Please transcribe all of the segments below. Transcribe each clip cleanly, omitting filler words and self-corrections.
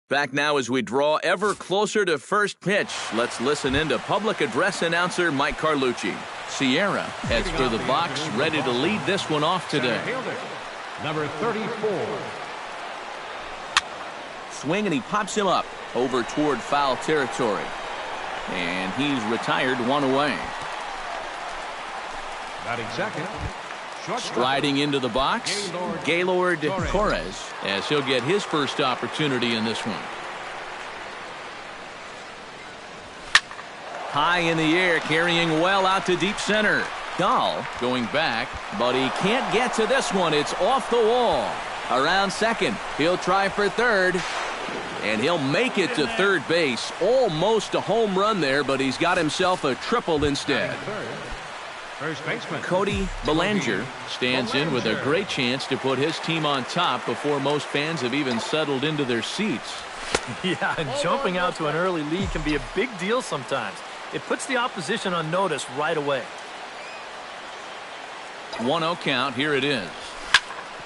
Back now as we draw ever closer to first pitch. Let's listen in to public address announcer Mike Carlucci. Sierra heads for the box, ready to lead this one off today. Number 34. Swing, and he pops him up over toward foul territory. And he's retired, one away. Batting second. Striding into the box, Gaylord Torres, as he'll get his first opportunity in this one. High in the air, carrying well out to deep center. Dahl going back, but he can't get to this one. It's off the wall. Around second, he'll try for third, and he'll make it to third base. Almost a home run there, but he's got himself a triple instead. First baseman Cody Bellinger stands in with a great chance to put his team on top before most fans have even settled into their seats. Yeah, and jumping out to an early lead can be a big deal sometimes. It puts the opposition on notice right away. 1-0 count. Here it is.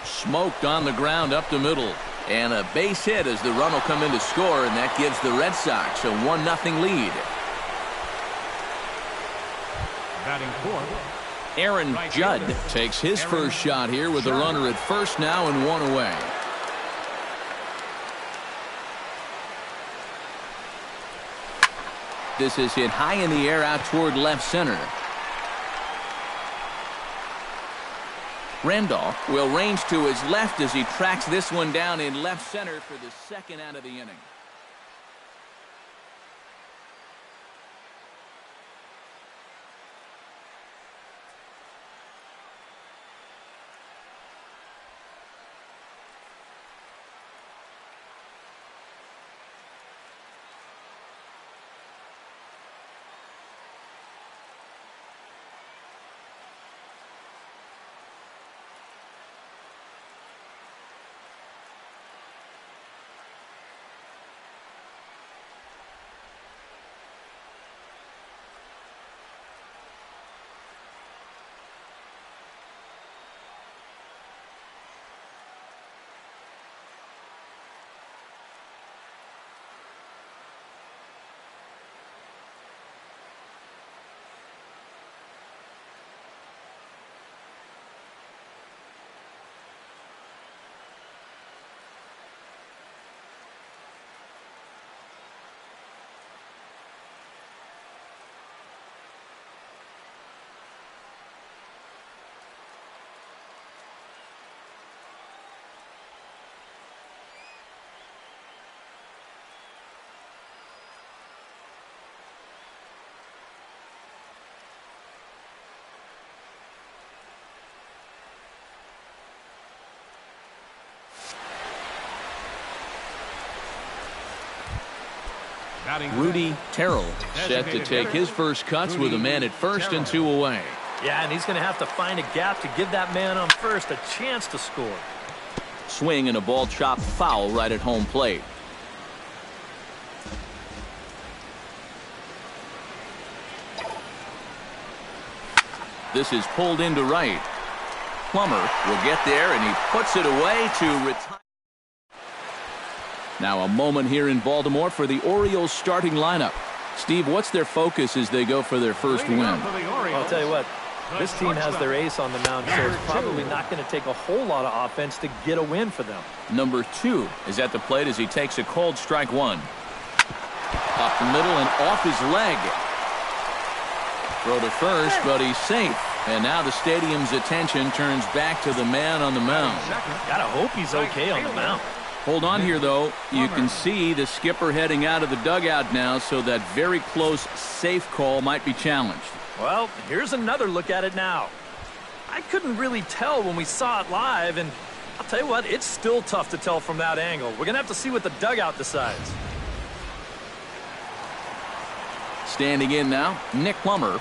Smoked on the ground up the middle. And a base hit as the run will come in to score, and that gives the Red Sox a 1-0 lead. batting fourth. Aaron Judd takes his first shot here with a runner at first now and one away. This is hit high in the air out toward left center. Randolph will range to his left as he tracks this one down in left center for the second out of the inning. Rudy Terrell set to take his first cuts with a man at first and two away. Yeah, and he's going to have to find a gap to give that man on first a chance to score. Swing and a ball chopped foul right at home plate. This is pulled into right. Plummer will get there, and he puts it away to retire. Now a moment here in Baltimore for the Orioles starting lineup. Steve, what's their focus as they go for their first win? I'll tell you what, this team has their ace on the mound, so it's probably not going to take a whole lot of offense to get a win for them. Number 2 is at the plate as he takes a cold strike one. Up the middle and off his leg. Throw to first, but he's safe. And now the stadium's attention turns back to the man on the mound. Gotta hope he's okay on the mound. Hold on here, though. You can see the skipper heading out of the dugout now, so that very close safe call might be challenged. Well, here's another look at it now. I couldn't really tell when we saw it live, and I'll tell you what, it's still tough to tell from that angle. We're going to have to see what the dugout decides. Standing in now, Nick Plummer.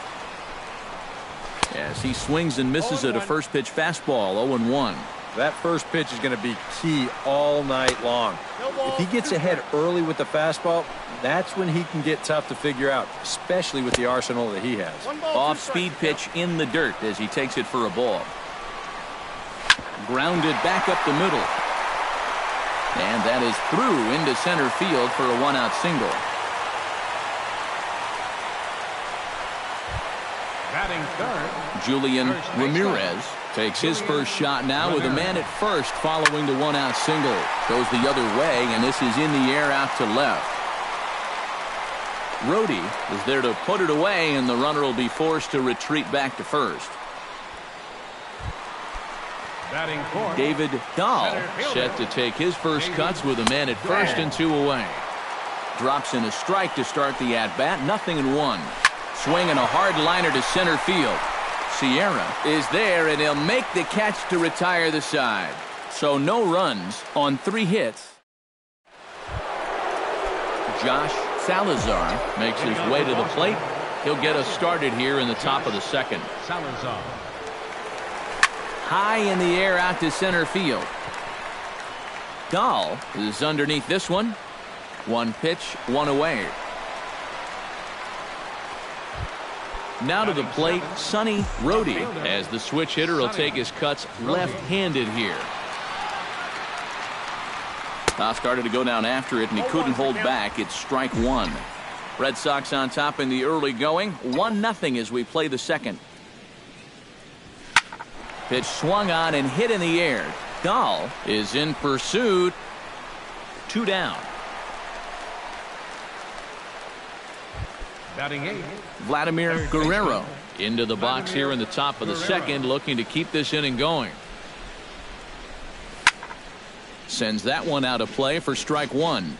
As he swings and misses at a first pitch fastball, 0-1. That first pitch is going to be key all night long. If he gets ahead early with the fastball, that's when he can get tough to figure out, especially with the arsenal that he has. Off-speed pitch in the dirt as he takes it for a ball. Grounded back up the middle. And that is through into center field for a one-out single. Batting third, Julian Ramirez takes his first shot now with a man at first following the one-out single. Goes the other way, and this is in the air out to left. Rhodey is there to put it away, and the runner will be forced to retreat back to first. batting fourth, David Dahl set to take his first cuts with a man at first and 2 away. Drops in a strike to start the at-bat, 0-1. Swinging a hard liner to center field. Sierra is there, and he'll make the catch to retire the side. So no runs on 3 hits. Josh Salazar makes his way to the plate. He'll get us started here in the top of the second. Salazar. High in the air out to center field. Dahl is underneath this one. 1 pitch, 1 away. Now to the plate, Sonny Rhodey, as the switch hitter will take his cuts left-handed here. Now started to go down after it, and he couldn't hold back. It's strike 1. Red Sox on top in the early going. 1-0 as we play the second. Pitch swung on and hit in the air. Dahl is in pursuit. 2 down. Batting 8. Vladimir Guerrero into the box here in the top of the second, looking to keep this inning going. Sends that one out of play for strike 1.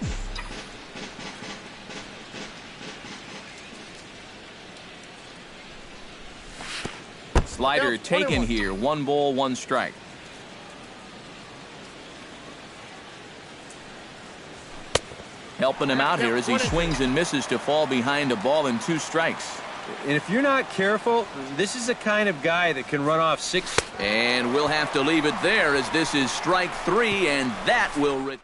Slider taken here. 1 ball, 1 strike. Helping him out here as he swings and misses to fall behind a ball and 2 strikes. And if you're not careful, this is the kind of guy that can run off 6. And we'll have to leave it there as this is strike 3, and that will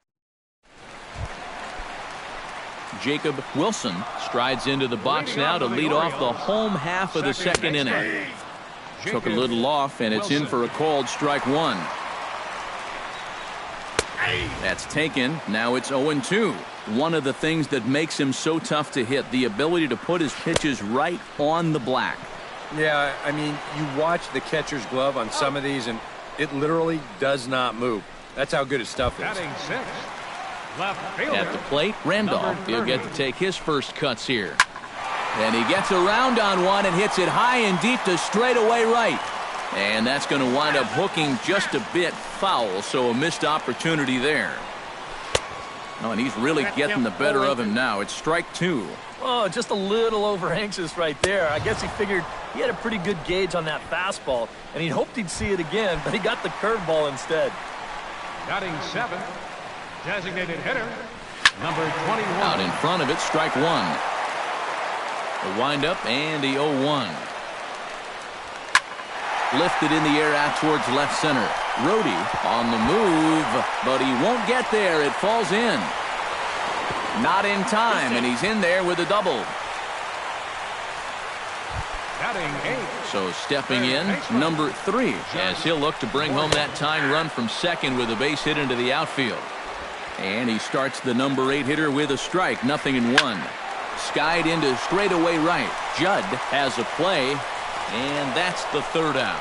Jacob Wilson strides into the box now to lead off the home half of the second inning. Took a little off, and it's in for a called strike 1. That's taken. Now it's 0-2. One of the things that makes him so tough to hit, the ability to put his pitches right on the black. Yeah, I mean, you watch the catcher's glove on some of these, and it literally does not move. That's how good his stuff is. Batting 6. Left fielder. At the plate, Randolph. He'll get to take his first cuts here. And he gets around on one and hits it high and deep to straightaway right. And that's going to wind up hooking just a bit foul, so a missed opportunity there. Oh, and he's really getting the better of him now. It's strike 2. Oh, just a little over anxious right there. I guess he figured he had a pretty good gauge on that fastball, and he hoped he'd see it again, but he got the curveball instead. Batting 7. Designated hitter, number 21. Out in front of it, strike 1. A windup and the 0-1. Lifted in the air out towards left center. Rhodey on the move, but he won't get there. It falls in. Not in time, and he's in there with a double. Batting 8. So stepping in, number 3, as he'll look to bring home that tying run from second with a base hit into the outfield. And he starts the number 8 hitter with a strike, 0-1. Skied into straightaway right. Judd has a play, and that's the 3rd out.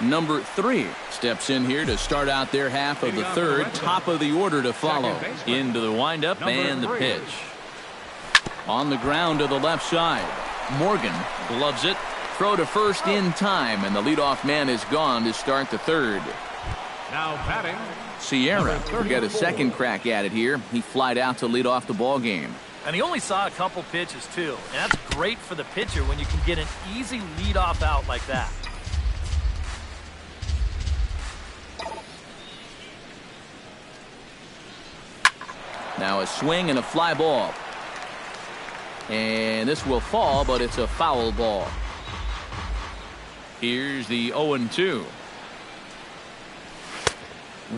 Number 3 steps in here to start out their half of the 3rd. Top of the order to follow. Into the windup and the pitch. On the ground to the left side. Morgan gloves it. Throw to first in time, and the leadoff man is gone to start the 3rd. Now batting. Sierra will get a second crack at it here. He flied out to lead off the ball game. And he only saw a couple pitches, too. And that's great for the pitcher when you can get an easy leadoff out like that. Now a swing and a fly ball. And this will fall, but it's a foul ball. Here's the 0-2.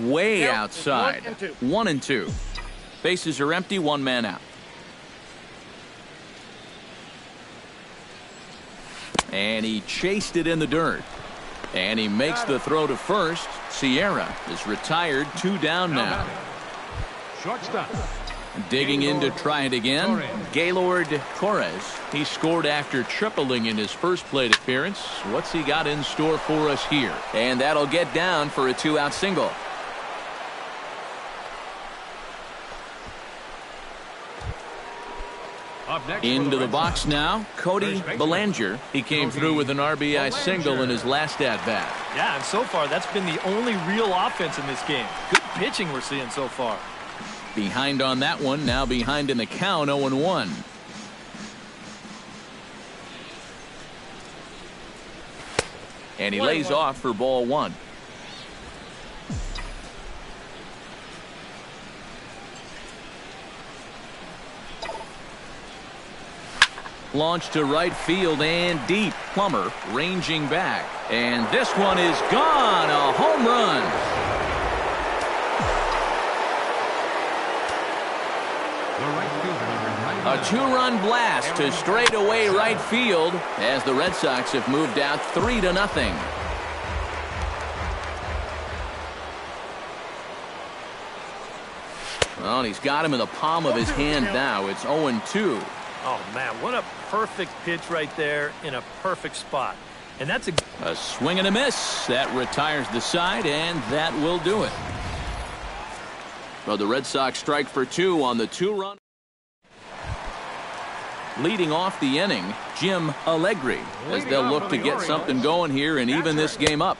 Way outside. 1-2. Bases are empty, 1 man out. And he chased it in the dirt. And he makes the throw to first. Sierra is retired, 2 down now. Shortstop. Digging in to try it again. Gaylord Torres. He scored after tripling in his first plate appearance. What's he got in store for us here? And that'll get down for a 2-out single. Up next Into the Red box Sox. now, Cody First baseman. Belanger. He came through with an RBI single in his last at-bat. Yeah, and so far, that's been the only real offense in this game. Good pitching we're seeing so far. Behind on that one, now behind in the count, 0-1. And he lays off for ball 1. Launched to right field and deep. Plummer ranging back. And this one is gone. A home run. The right fielder, number A 99. 2-run blast to straightaway right field as the Red Sox have moved out 3-0. Well, he's got him in the palm of his hand now. It's 0-2. Oh, man, what a perfect pitch right there in a perfect spot. And that's A swing and a miss. That retires the side, and that will do it. Well, the Red Sox strike for 2 on the 2-run. Leading off the inning, Jim Allegri, as they'll look to get something going here and even this game up.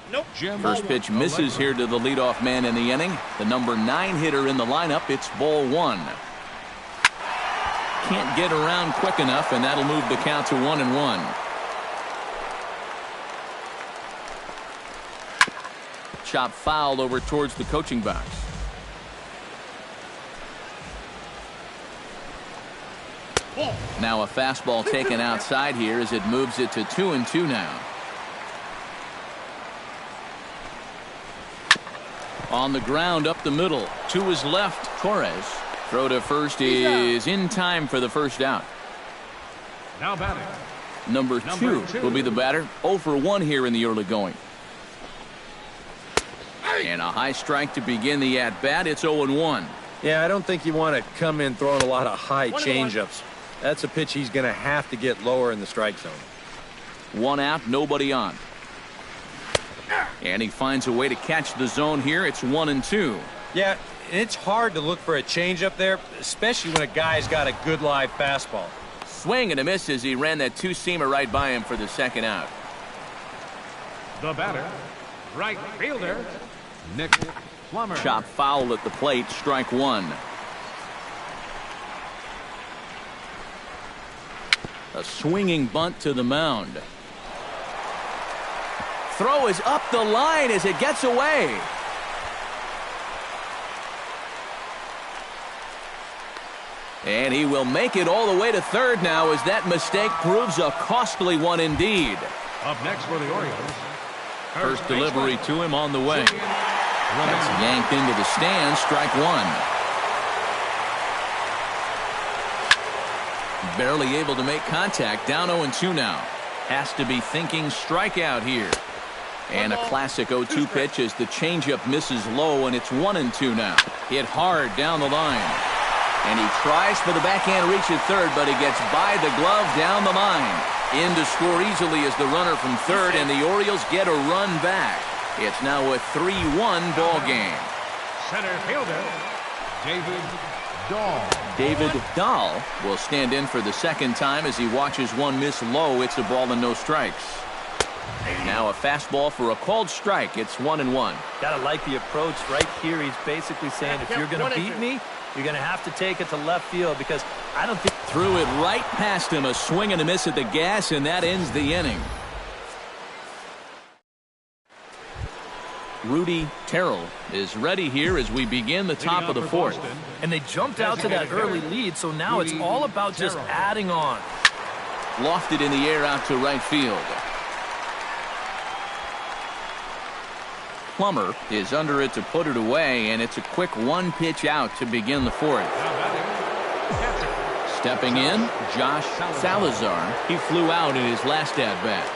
First pitch misses here to the leadoff man in the inning. The number 9 hitter in the lineup. It's ball 1. Can't get around quick enough, and that'll move the count to 1-1. Chop fouled over towards the coaching box. Now a fastball taken outside here as it moves it to 2-2 now. On the ground up the middle to his left, Torres. Throw to first is in time for the first out. Now batting. Number 2 will be the batter. 0 for 1 here in the early going. And a high strike to begin the at-bat. It's 0-1. Yeah, I don't think you want to come in throwing a lot of high changeups. That's a pitch he's going to have to get lower in the strike zone. 1 out, nobody on. And he finds a way to catch the zone here. It's 1-2. Yeah, and it's hard to look for a changeup there, especially when a guy's got a good live fastball. Swing and a miss as he ran that 2-seamer right by him for the second out. The batter, right fielder, Nick Plummer. Chop foul at the plate, strike 1. A swinging bunt to the mound. Throw is up the line as it gets away. And he will make it all the way to third now as that mistake proves a costly one indeed. Up next for the Orioles. First delivery to him on the way. That's yanked into the stands, strike 1. Barely able to make contact, down 0-2 now. Has to be thinking strikeout here. And a classic 0-2 pitch as the changeup misses low, and it's 1-2 now. Hit hard down the line. And he tries for the backhand reach at third, but he gets by the glove down the line. In to score easily as the runner from third, and the Orioles get a run back. It's now a 3-1 ball game. Center fielder, David Dahl. David Dahl will stand in for the second time as he watches one miss low. It's a ball and no strikes. Now a fastball for a called strike. It's 1-1. Gotta like the approach right here. He's basically saying, if you're gonna beat me, you're gonna have to take it to left field, because I don't think... Threw it right past him. A swing and a miss at the gas, and that ends the inning. Rudy Terrell is ready here as we begin the top of the fourth. And they jumped out to that early lead, so now it's all about just adding on. Lofted in the air out to right field. Plummer is under it to put it away, and it's a quick one pitch out to begin the fourth. Stepping in, Josh Salazar. He flew out in his last at-bat.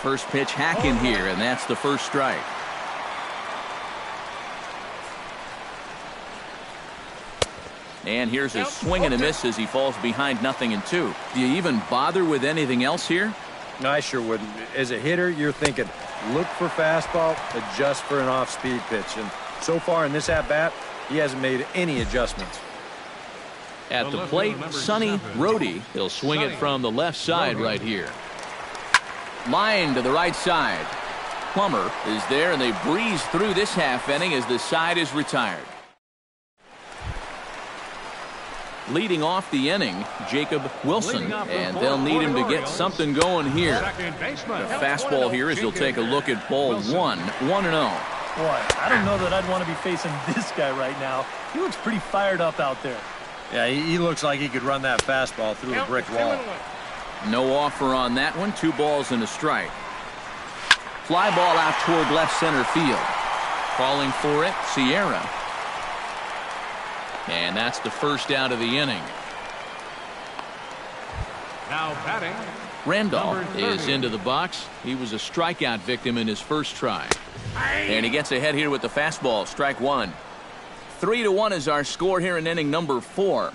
first pitch hacking here, and that's the first strike. And here's a swing and a miss as he falls behind 0-2. Do you even bother with anything else here? I sure wouldn't. As a hitter, you're thinking, look for fastball, adjust for an off-speed pitch. And so far in this at-bat, he hasn't made any adjustments. At the plate, Sonny Rhodey. He'll swing it from the left side right here. Line to the right side. Plummer is there, and they breeze through this half inning as the side is retired. Leading off the inning, Jacob Wilson, and they'll need him to get something going here. The fastball here as he'll take a look at ball 1, 1-0. Boy, I don't know that I'd want to be facing this guy right now. He looks pretty fired up out there. Yeah, he looks like he could run that fastball through a brick wall. No offer on that one. 2 balls and a strike. Fly ball out toward left center field. Calling for it, Sierra. And that's the first out of the inning. Now batting, Randolph is into the box. He was a strikeout victim in his first try. And he gets ahead here with the fastball. Strike 1. 3-1 is our score here in inning number 4.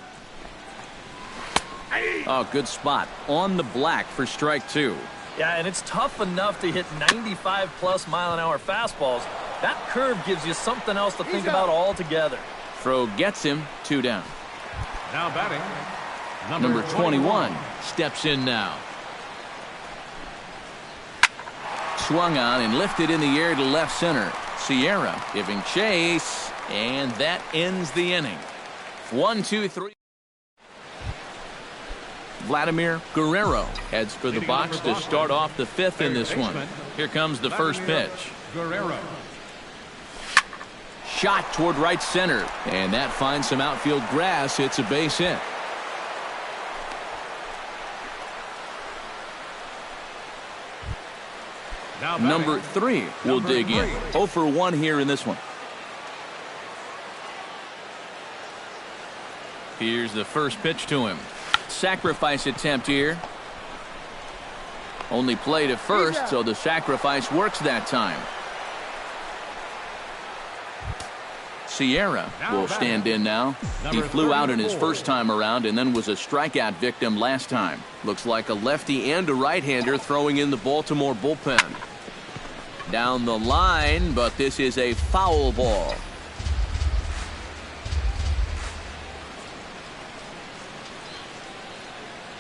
Oh, good spot. On the black for strike 2. Yeah, and it's tough enough to hit 95-plus mile-an-hour fastballs. That curve gives you something else to think about altogether. Throw gets him. 2 down. now batting, Number 21 steps in now. Swung on and lifted in the air to left center. Sierra giving chase, and that ends the inning. 1, 2, 3. Vladimir Guerrero heads for the box to start off the 5th in this one. Here comes the first pitch. Guerrero. Shot toward right center, and that finds some outfield grass. It's a base hit. Now batting, Number 3 will dig in. 0 for 1 here in this one. Here's the first pitch to him. Sacrifice attempt here. Only played at first, so the sacrifice works that time. Sierra will stand in now. He flew out in his first time around and then was a strikeout victim last time. Looks like a lefty and a right-hander throwing in the Baltimore bullpen. Down the line, but this is a foul ball.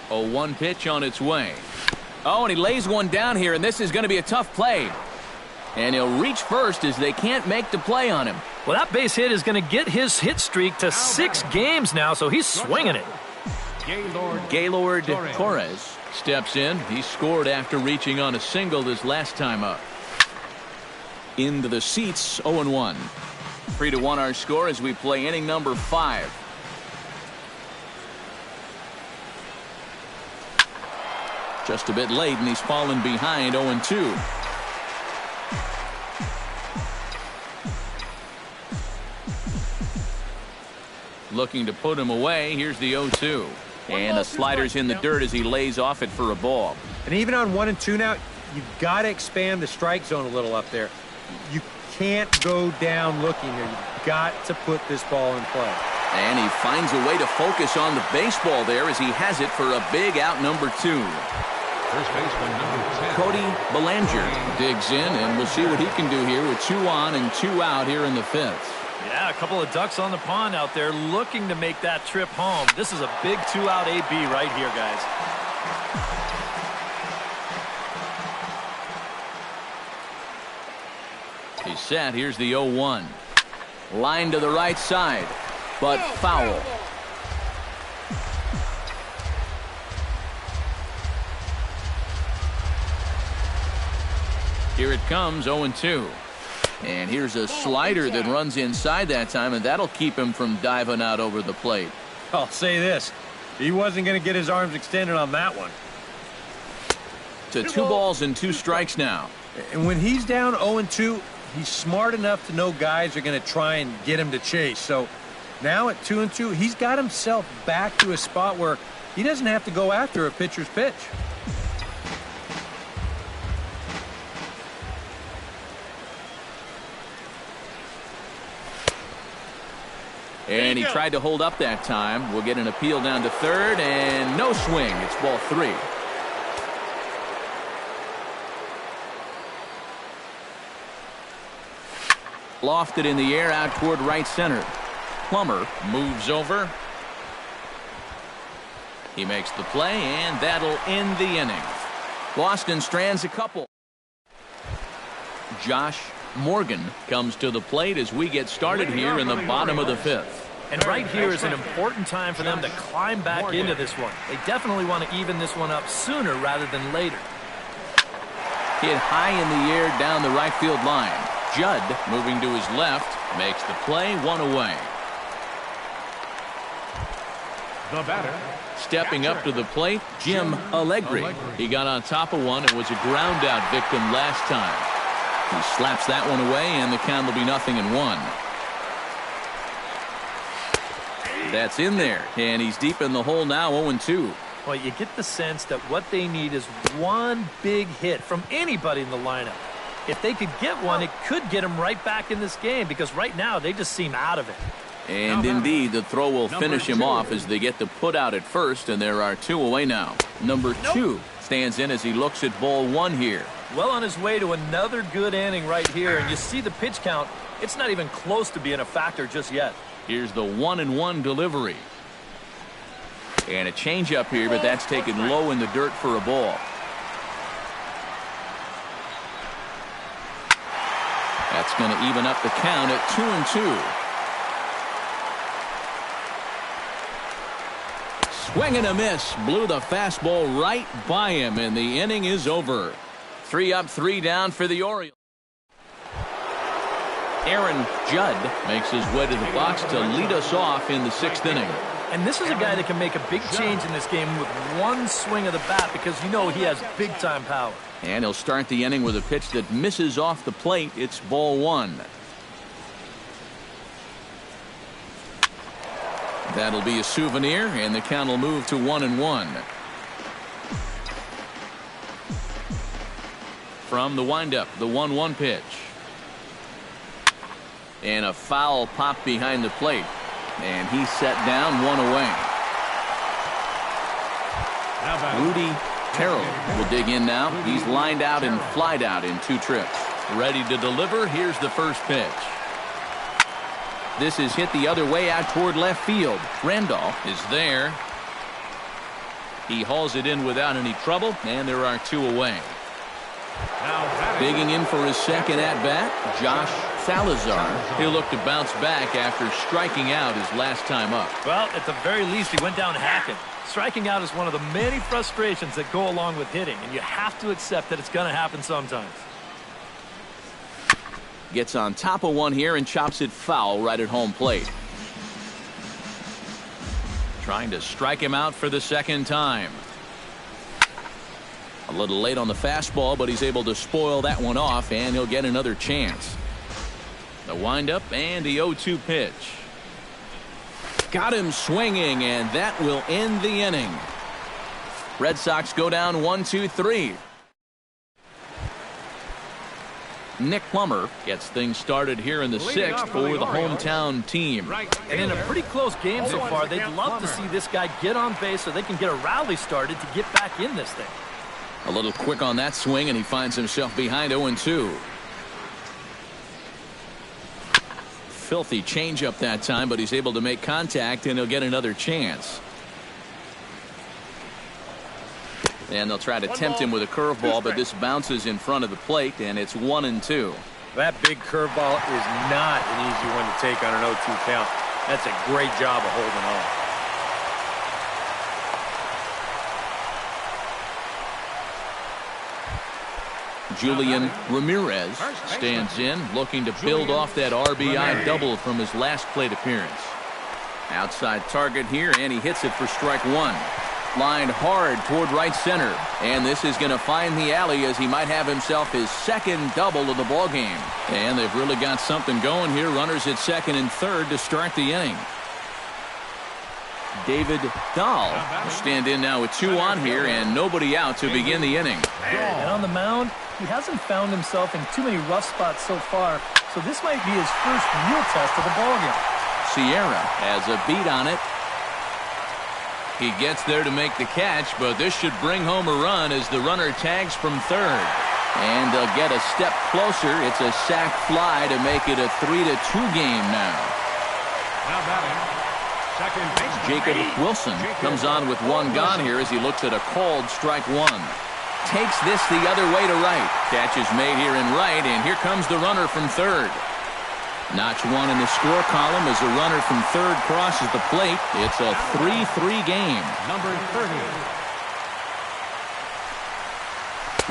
A 1 pitch on its way. Oh, and he lays one down here, and this is going to be a tough play. And he'll reach first as they can't make the play on him. Well, that base hit is going to get his hit streak to 6 games now, so he's swinging it. Gaylord Torres steps in. He scored after reaching on a single this last time up. Into the seats, 0-1. 3-1 our score as we play inning number 5. Just a bit late, and he's fallen behind 0-2. Looking to put him away. Here's the 0-2. And the slider's in the dirt as he lays off it for a ball. And even on 1 and 2 now, you've got to expand the strike zone a little up there. You can't go down looking here. You've got to put this ball in play. And he finds a way to focus on the baseball there as he has it for a big out number 2. First baseman number 10. Cody Belanger digs in, and we'll see what he can do here with 2 on and 2 out here in the 5th. Yeah, a couple of ducks on the pond out there looking to make that trip home. This is a big 2-out AB right here, guys. He's set. Here's the 0-1. Line to the right side, but foul. Here it comes, 0-2. And here's a slider that runs inside that time, and that'll keep him from diving out over the plate. I'll say this. He wasn't going to get his arms extended on that one. To 2 balls and 2 strikes now. And when he's down 0-2, he's smart enough to know guys are going to try and get him to chase. So now at 2-2, he's got himself back to a spot where he doesn't have to go after a pitcher's pitch. And he tried to hold up that time. We'll get an appeal down to third, and no swing. It's ball 3. Lofted in the air out toward right center. Plummer moves over. He makes the play, and that'll end the inning. Boston strands a couple. Josh Morgan comes to the plate as we get started here in the bottom of the 5th. And right here is an important time for them to climb back into this one. They definitely want to even this one up sooner rather than later. Hit high in the air down the right field line. Judd moving to his left makes the play, 1 away. The batter. Stepping up to the plate, Jim Allegri. He got on top of one and was a ground out victim last time. He slaps that one away, and the count will be 0-1. That's in there, and he's deep in the hole now, 0-2. Well, you get the sense that what they need is one big hit from anybody in the lineup. If they could get one, it could get them right back in this game, because right now they just seem out of it. And indeed, the throw will finish him off as they get the put out at first, and there are 2 away now. Number 2 stands in as he looks at ball 1 here. Well on his way to another good inning right here, and you see the pitch count. It's not even close to being a factor just yet. Here's the 1-1 delivery. And a changeup here, but that's taken low in the dirt for a ball. That's going to even up the count at 2-2. Swing and a miss. Blew the fastball right by him, and the inning is over. 3 up, 3 down for the Orioles. Aaron Judd makes his way to the box to lead us off in the 6th inning. And this is a guy that can make a big change in this game with one swing of the bat, because you know he has big-time power. And he'll start the inning with a pitch that misses off the plate. It's ball 1. That'll be a souvenir, and the count will move to 1-1. From the windup, the 1-1 pitch. And a foul pop behind the plate. And he's set down, 1 away. Rudy Terrell will dig in now. He's lined out and flied out in 2 trips. Ready to deliver. Here's the first pitch. This is hit the other way out toward left field. Randolph is there. He hauls it in without any trouble, and there are 2 away. Digging in for his second at-bat, Josh Salazar. He'll look to bounce back after striking out his last time up. Well, at the very least, he went down hacking. Striking out is one of the many frustrations that go along with hitting, and you have to accept that it's going to happen sometimes. Gets on top of one here and chops it foul right at home plate. Trying to strike him out for the second time. A little late on the fastball, but he's able to spoil that one off, and he'll get another chance. The windup and the 0-2 pitch. Got him swinging, and that will end the inning. Red Sox go down 1-2-3. Nick Plummer gets things started here in the 6th for the hometown team. And in a pretty close game so far, they'd love to see this guy get on base so they can get a rally started to get back in this thing. A little quick on that swing, and he finds himself behind 0-2. Filthy changeup that time, but he's able to make contact, and he'll get another chance. And they'll try to tempt him with a curveball, but this bounces in front of the plate, and it's 1-2. That big curveball is not an easy one to take on an 0-2 count. That's a great job of holding on. Julian Ramirez stands in, looking to build off that RBI double from his last plate appearance. Outside target here, and he hits it for strike 1. Lined hard toward right center, and this is going to find the alley as he might have himself his second double of the ballgame. And they've really got something going here. Runners at second and third to start the inning. David Dahl will stand in now with 2 on here and nobody out to begin the inning. And on the mound, he hasn't found himself in too many rough spots so far, so this might be his first real test of the ballgame. Sierra has a beat on it. He gets there to make the catch, but this should bring home a run as the runner tags from third. And they'll get a step closer. It's a sac fly to make it a 3-2 game now. Now batting, second baseman Jacob Wilson comes on with one gone here as he looks at a called strike one. Takes this the other way to right. Catch is made here in right, and here comes the runner from third. Notch one in the score column as a runner from third crosses the plate. It's a 3-3 game. number 30.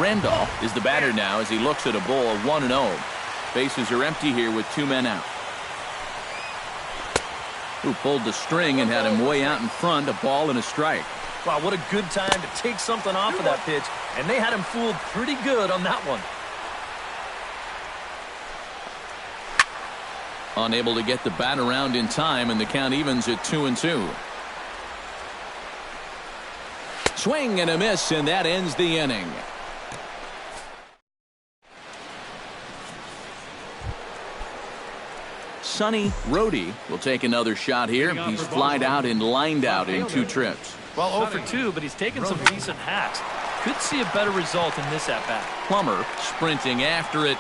Randolph is the batter now as he looks at a ball of 1-0. Bases are empty here with 2 men out. Who pulled the string and had him way out in front, a ball and a strike. Wow, what a good time to take something off of that pitch, and they had him fooled pretty good on that one. Unable to get the bat around in time, and the count evens at 2-2. Swing and a miss, and that ends the inning. Sonny Rhodey will take another shot here. He's flied out and lined out in 2 trips. Well, 0 for 2, but he's taken some decent hacks. Could see a better result in this at-bat. Plummer sprinting after it.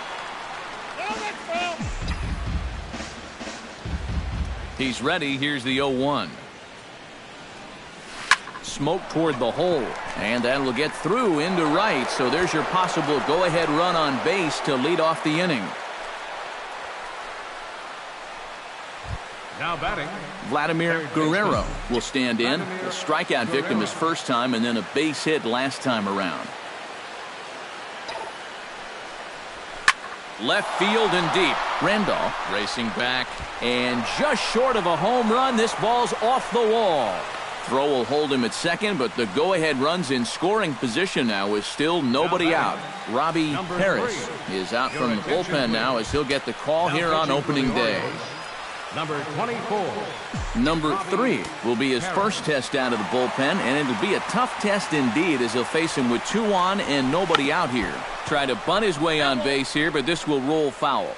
He's ready. Here's the 0-1. Smoke toward the hole, and that will get through into right. So there's your possible go-ahead run on base to lead off the inning. Now batting, Vladimir Guerrero will stand in. The strikeout victim his first time, and then a base hit last time around. Left field and deep. Randolph racing back, and just short of a home run. This ball's off the wall. Throw will hold him at second, but the go-ahead run's in scoring position now with still nobody out. Robbie Harris is out from the bullpen now as he'll get the call here on opening day. number 24. Number 3 will be his first test out of the bullpen, and it'll be a tough test indeed as he'll face him with 2 on and nobody out here. Try to bunt his way on base here, but this will roll foul.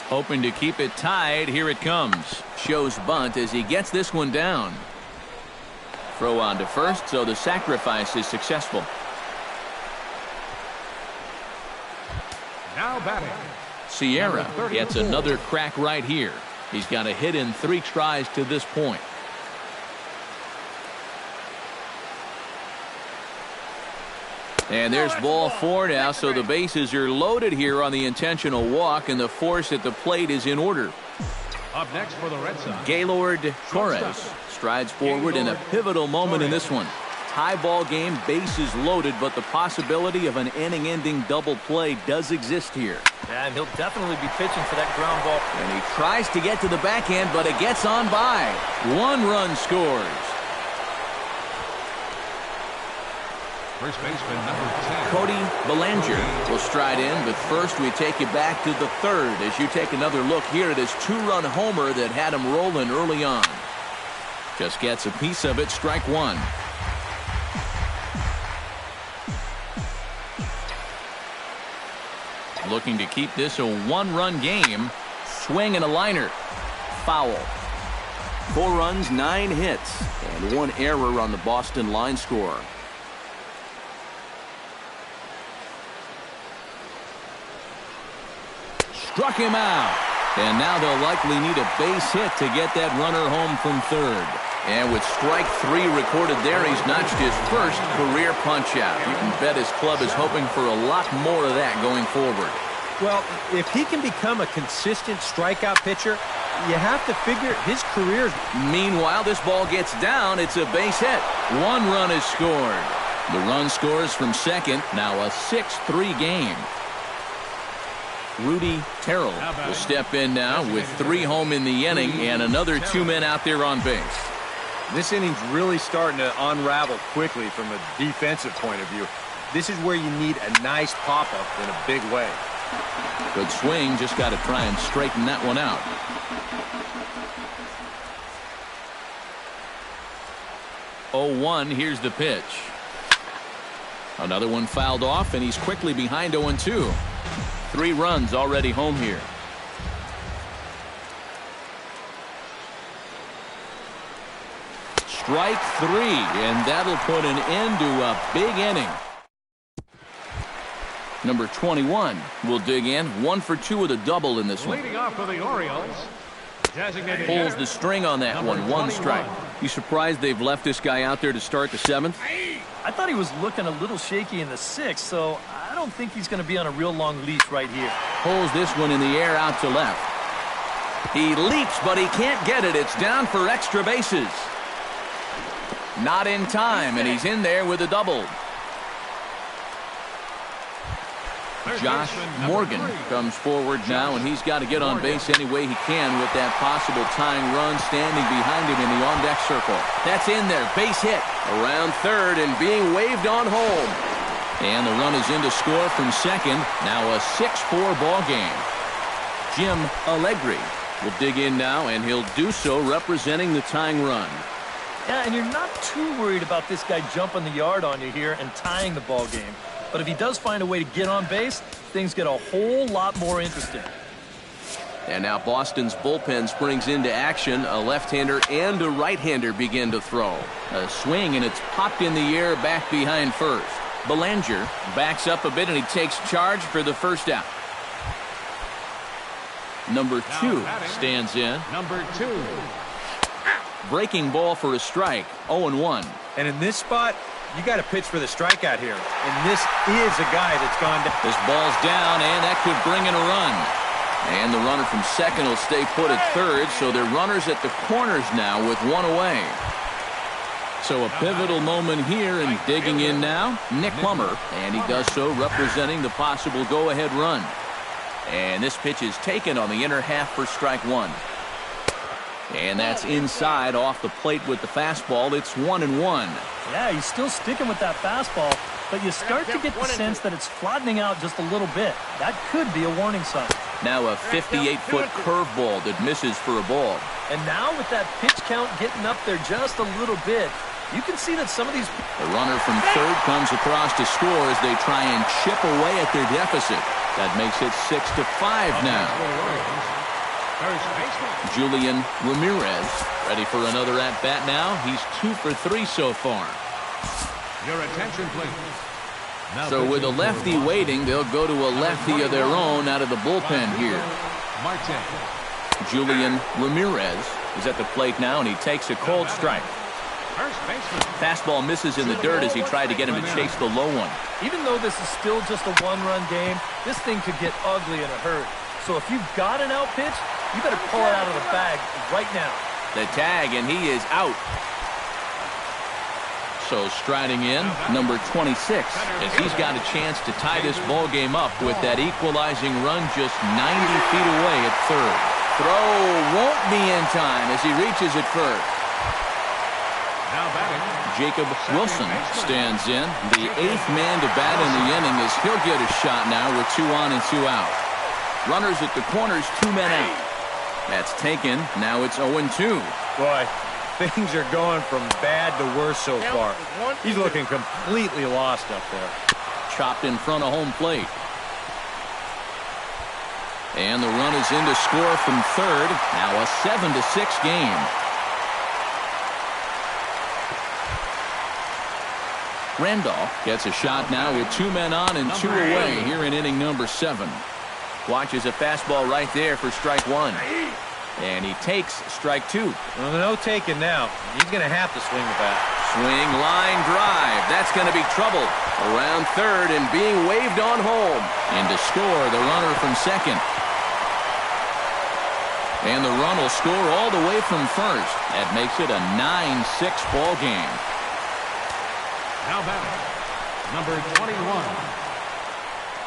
Hoping to keep it tied. Here it comes. Shows bunt as he gets this one down. Throw on to first, so the sacrifice is successful. Now batting, Sierra gets another crack right here. He's got a hit in 3 tries to this point. And there's ball 4 now, so the bases are loaded here on the intentional walk, and the force at the plate is in order. up next for the Red Sox, Gaylord Torres strides forward in a pivotal moment in this one. Tie ball game, bases loaded, but the possibility of an inning-ending double play does exist here. And he'll definitely be pitching for that ground ball. And he tries to get to the backhand, but it gets on by. 1 run scores. first baseman number 10. Cody Bellinger will stride in, but first we take you back to the 3rd as you take another look here at his 2-run homer that had him rolling early on. Just gets a piece of it, strike 1. Looking to keep this a 1-run game. Swing and a liner. Foul. 4 runs, 9 hits, and 1 error on the Boston line score. Struck him out. And now they'll likely need a base hit to get that runner home from 3rd. And with strike 3 recorded there, he's notched his first career punch-out. You can bet his club is hoping for a lot more of that going forward. Well, if he can become a consistent strikeout pitcher, you have to figure his career. Meanwhile, this ball gets down. It's a base hit. 1 run is scored. The run scores from second. Now a 6-3 game. Rudy Terrell will step in now with 3 home in the inning and another 2 men out there on base. This inning's really starting to unravel quickly from a defensive point of view. This is where you need a nice pop-up in a big way. Good swing, just got to try and straighten that one out. Oh, 1, here's the pitch. Another one fouled off, and he's quickly behind 0-2. 3 runs already home here. Strike 3, and that'll put an end to a big inning. Number 21 will dig in. 1 for 2 with a double in this one. Leading off for the Orioles. Pulls the string on that one. 1 strike. You surprised they've left this guy out there to start the 7th? I thought he was looking a little shaky in the 6th, so I don't think he's going to be on a real long leash right here. Pulls this one in the air out to left. He leaps, but he can't get it. It's down for extra bases. Not in time, and he's in there with a double. Josh Morgan comes forward now, and he's got to get on base any way he can with that possible tying run standing behind him in the on-deck circle. That's in there. Base hit. Around third and being waved on home. And the run is in to score from second. Now a 6-4 ball game. Jim Allegri will dig in now, and he'll do so representing the tying run. Yeah, and you're not too worried about this guy jumping the yard on you here and tying the ball game. But if he does find a way to get on base, things get a whole lot more interesting. And now Boston's bullpen springs into action. A left-hander and a right-hander begin to throw. A swing, and it's popped in the air back behind first. Belanger backs up a bit, and he takes charge for the first out. Number 2 stands in. Number 2. Breaking ball for a strike. 0-1. And in this spot, you got to pitch for the strikeout here. And this is a guy that's gone down. This ball's down, and that could bring in a run. And the runner from second will stay put at third, so they're runners at the corners now with 1 away. So a pivotal moment here, and digging in now, Nick Plummer, and he does so representing the possible go-ahead run. And this pitch is taken on the inner half for strike 1. And that's inside off the plate with the fastball. It's 1-1. Yeah, he's still sticking with that fastball, but you start to get the sense that it's flattening out just a little bit. That could be a warning sign. Now a 58-foot curveball that misses for a ball. And now with that pitch count getting up there just a little bit, you can see that some of these... The runner from third comes across to score as they try and chip away at their deficit. That makes it 6-5 now. Julian Ramirez ready for another at-bat now. He's 2 for 3 so far. Your attention, please. So with a lefty waiting, they'll go to a lefty of their own out of the bullpen here. Julian Ramirez is at the plate now, and he takes a cold strike. Fastball misses in the dirt as he tried to get him to chase the low one. Even though this is still just a one-run game, this thing could get ugly in a hurry. So if you've got an out pitch, you better pull it out of the bag right now. The tag, and he is out. So striding in, number 26, as he's got a chance to tie this ball game up with that equalizing run just 90 feet away at third. Throw won't be in time as he reaches at first. Jacob Wilson stands in. The 8th man to bat in the inning as he'll get a shot now with 2 on and 2 out. Runners at the corners, 2 men out. That's taken. Now it's 0-2. Boy, things are going from bad to worse so far. He's looking completely lost up there. Chopped in front of home plate. And the run is in to score from third. Now a 7-6 game. Randolph gets a shot now with 2 men on and 2 away here in inning number 7. Watches a fastball right there for strike 1. And he takes strike 2. Well, no taking now. He's going to have to swing the bat. Swing, line, drive. That's going to be trouble. Around third and being waved on home. And to score, the runner from second. And the run will score all the way from first. That makes it a 9-6 ball game. Now batting, number 21.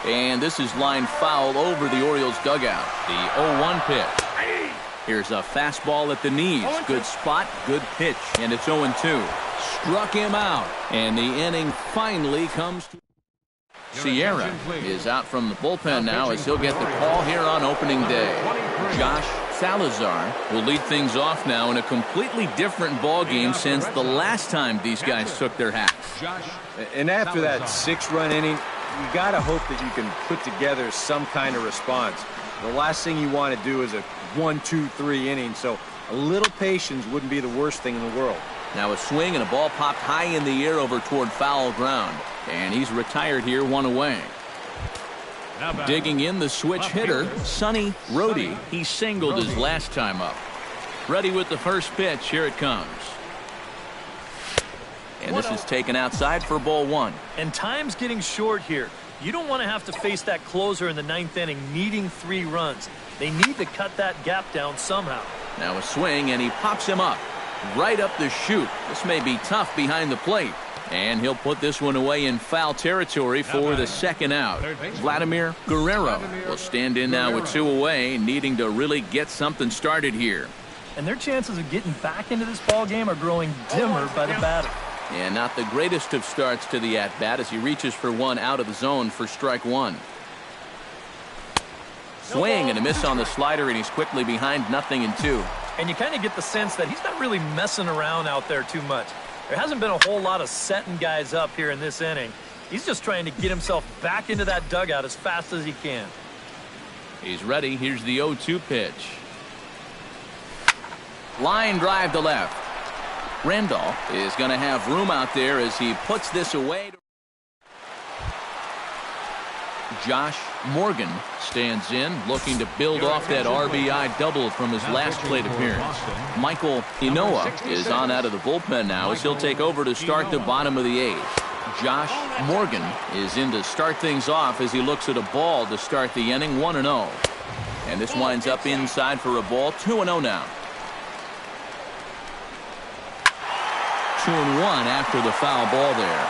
And this is lined foul over the Orioles dugout. The 0-1 pitch. Here's a fastball at the knees. Good spot, good pitch, and it's 0-2. Struck him out, and the inning finally comes to... Sierra is out from the bullpen now as he'll get the call here on opening day. Josh Salazar will lead things off now in a completely different ball game since the last time these guys took their hats. And after that 6-run inning, you got to hope that you can put together some kind of response. The last thing you want to do is a 1-2-3 inning, so a little patience wouldn't be the worst thing in the world. Now a swing and a ball popped high in the air over toward foul ground. And he's retired here, 1 away. Digging in the switch hitter, Sonny Rhodey. He singled his last time up. Ready with the first pitch. Here it comes. And this is taken outside for ball 1. And time's getting short here. You don't want to have to face that closer in the 9th inning needing 3 runs. They need to cut that gap down somehow. Now a swing, and he pops him up. Right up the chute. This may be tough behind the plate. And he'll put this one away in foul territory for the second out. Vladimir Guerrero will stand in now with 2 away, needing to really get something started here. And their chances of getting back into this ball game are growing dimmer by the batter. And not the greatest of starts to the at-bat as he reaches for one out of the zone for strike 1. Swing and a miss on the slider, and he's quickly behind 0-2. And you kind of get the sense that he's not really messing around out there too much. There hasn't been a whole lot of setting guys up here in this inning. He's just trying to get himself back into that dugout as fast as he can. He's ready. Here's the 0-2 pitch. Line drive to left. Randolph is going to have room out there as he puts this away. Josh Morgan stands in, looking to build off that RBI double from his last plate appearance. Michael Inoa is on out of the bullpen now as he'll take over to start the bottom of the 8th. Josh Morgan is in to start things off as he looks at a ball to start the inning, 1-0. And this winds up inside for a ball, 2-0 now. 2-1 after the foul ball there.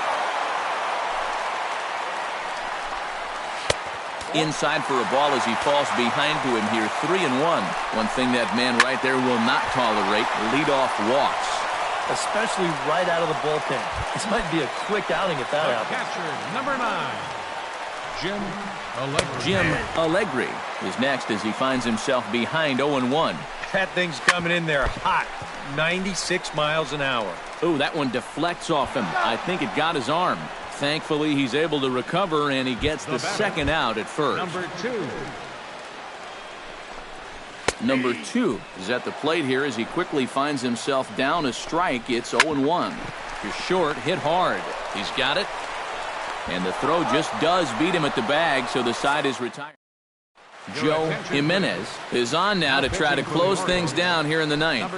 Inside for a ball as he falls behind to him here, 3-1. One thing that man right there will not tolerate, leadoff walks. Especially right out of the bullpen. This might be a quick outing if that happens. Catcher number 9, Jim Allegri. Jim Allegri is next as he finds himself behind 0-1. That thing's coming in there hot, 96 miles an hour. Ooh, that one deflects off him. I think it got his arm. Thankfully, he's able to recover, and he gets the second out at first. Number 2 is at the plate here as he quickly finds himself down a strike. It's 0-1. You're short, hit hard. He's got it. And the throw just does beat him at the bag, so the side is retired. Joe Jimenez is on now to try to close things down here in the 9th.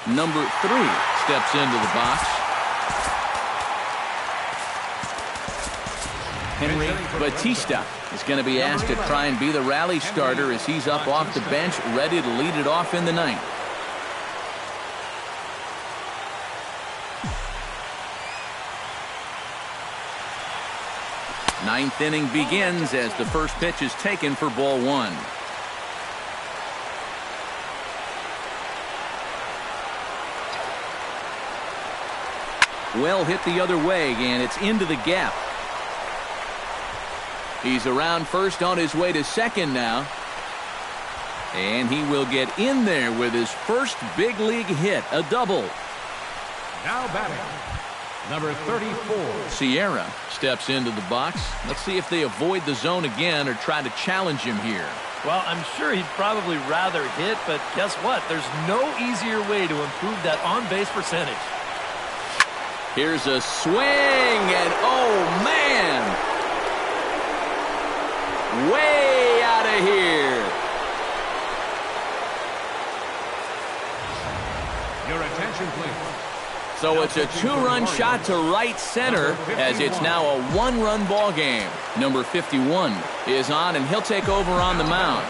Number 3 steps into the box. Henry Batista is going to be asked to try and be the rally starter as he's up off the bench, ready to lead it off in the 9th. Ninth inning begins as the first pitch is taken for ball 1. Well hit the other way, and it's into the gap. He's around first on his way to second now. And he will get in there with his first big league hit, a double. Now batting, number 34. Sierra steps into the box. Let's see if they avoid the zone again or try to challenge him here. Well, I'm sure he'd probably rather hit, but guess what? There's no easier way to improve that on-base percentage. Here's a swing, and oh, man! Way out of here. Your attention, please. So it's a 2-run shot to right center as it's now a 1-run ball game. Number 51 is on, and he'll take over on the mound.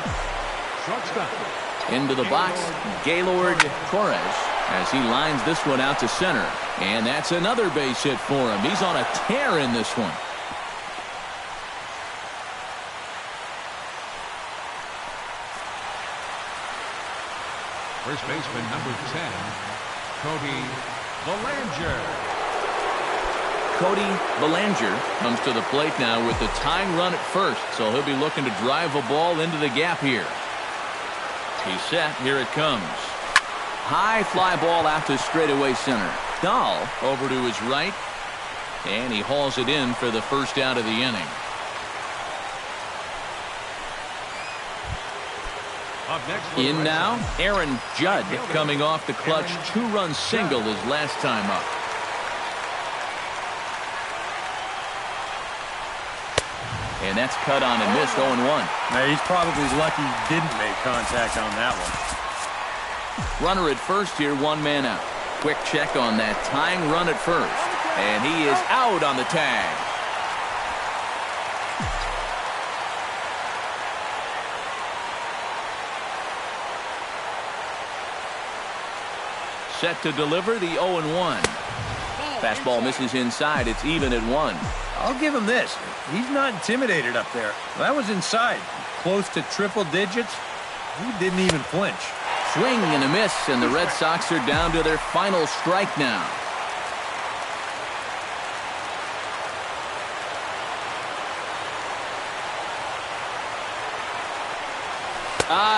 Into the box, Gaylord Torres as he lines this one out to center. And that's another base hit for him. He's on a tear in this one. First baseman number 10, Cody Bellinger. Cody Bellinger comes to the plate now with the tying run at first, so he'll be looking to drive a ball into the gap here. He's set. Here it comes. High fly ball out to straightaway center. Dahl over to his right. And he hauls it in for the first out of the inning. Up next for the In Red now, Sox, Aaron Judd coming off the clutch two-run single his last time up. And that's cut on and missed 0-1. Now, he's probably lucky he didn't make contact on that one. Runner at first here, one man out. Quick check on that tying run at first. And he is out on the tag. Set to deliver the 0-1. Fastball misses inside. It's even at 1. I'll give him this. He's not intimidated up there. That was inside. Close to triple digits. He didn't even flinch. Swing and a miss, and the Red Sox are down to their final strike now.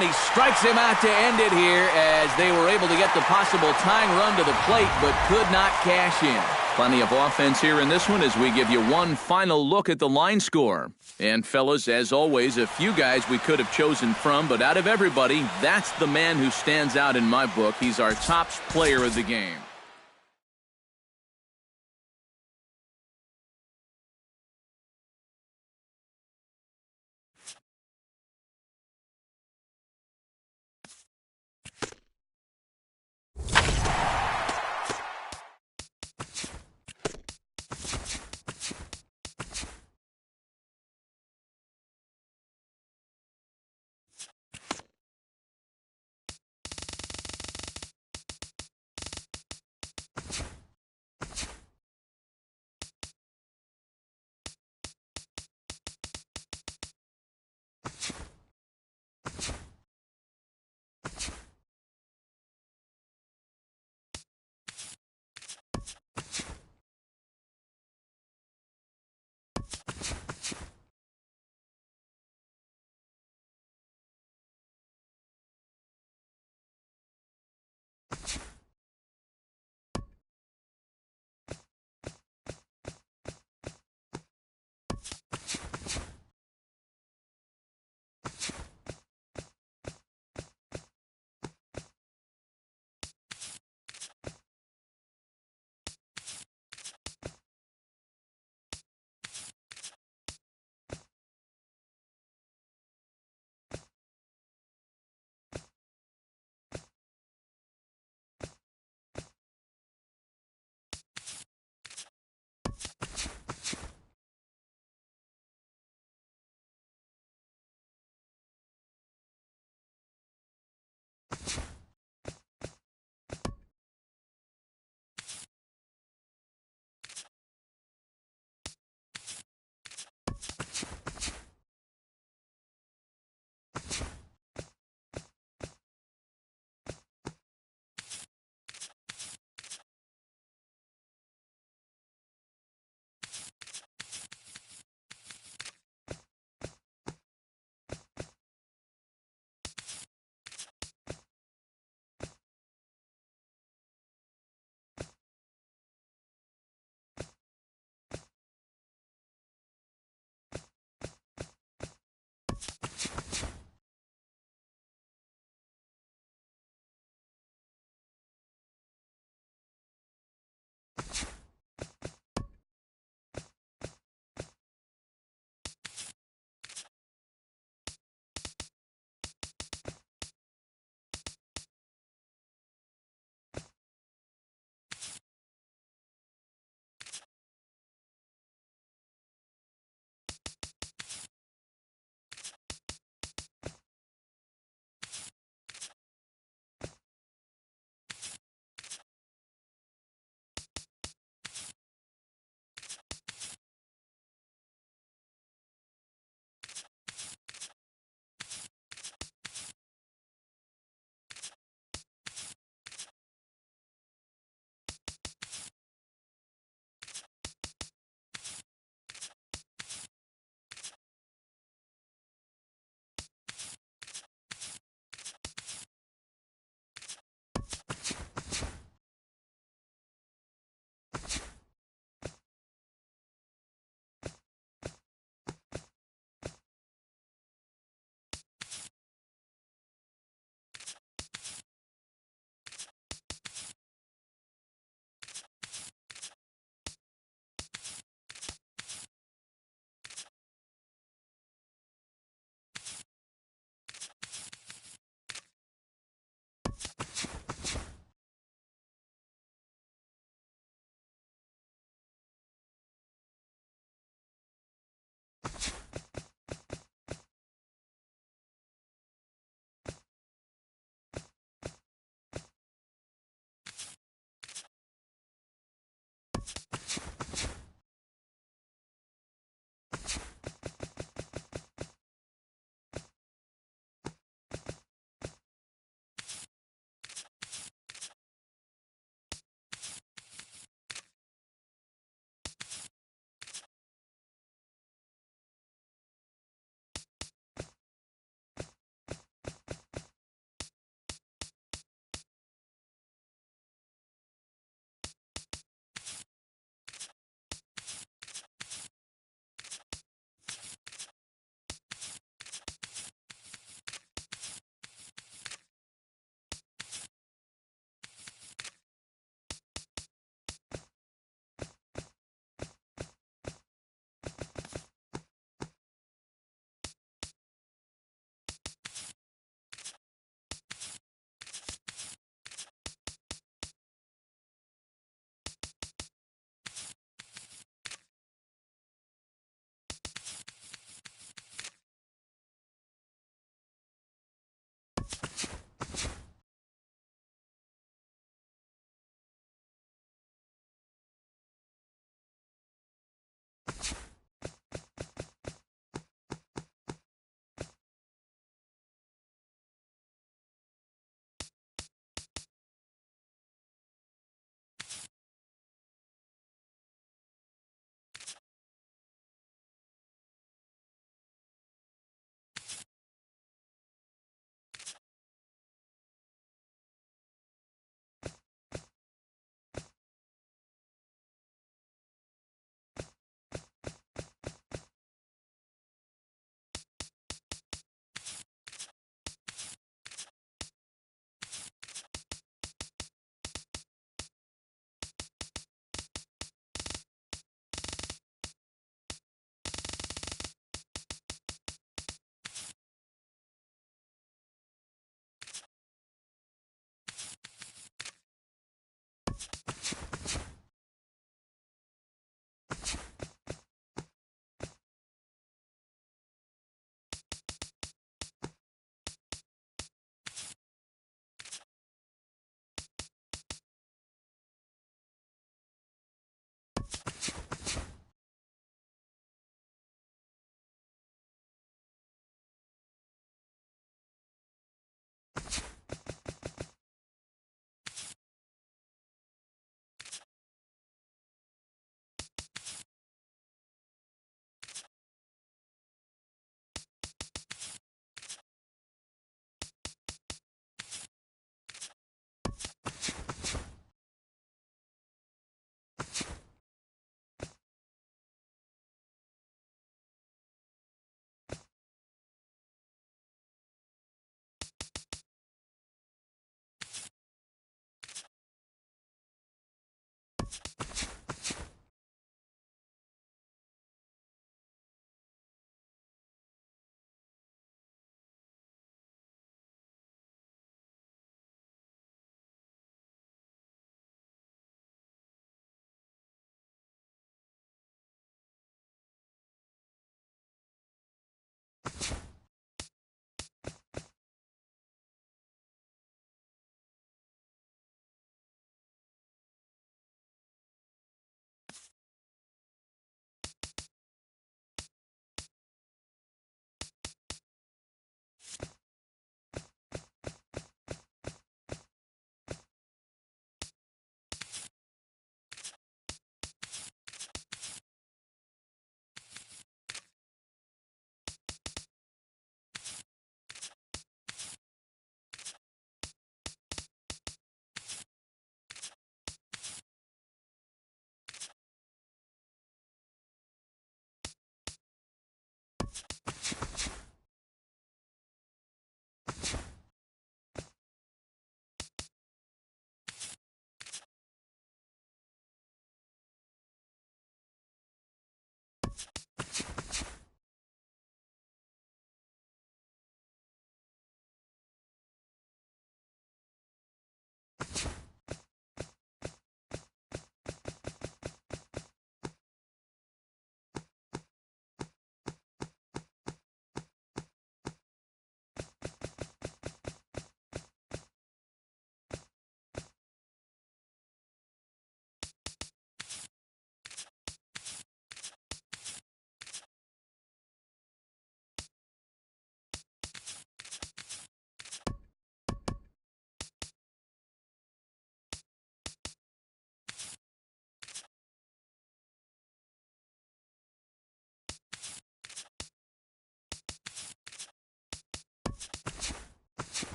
And he strikes him out to end it here as they were able to get the possible tying run to the plate but could not cash in. Plenty of offense here in this one as we give you one final look at the line score. And fellas, as always, a few guys we could have chosen from, but out of everybody, that's the man who stands out in my book. He's our top player of the game.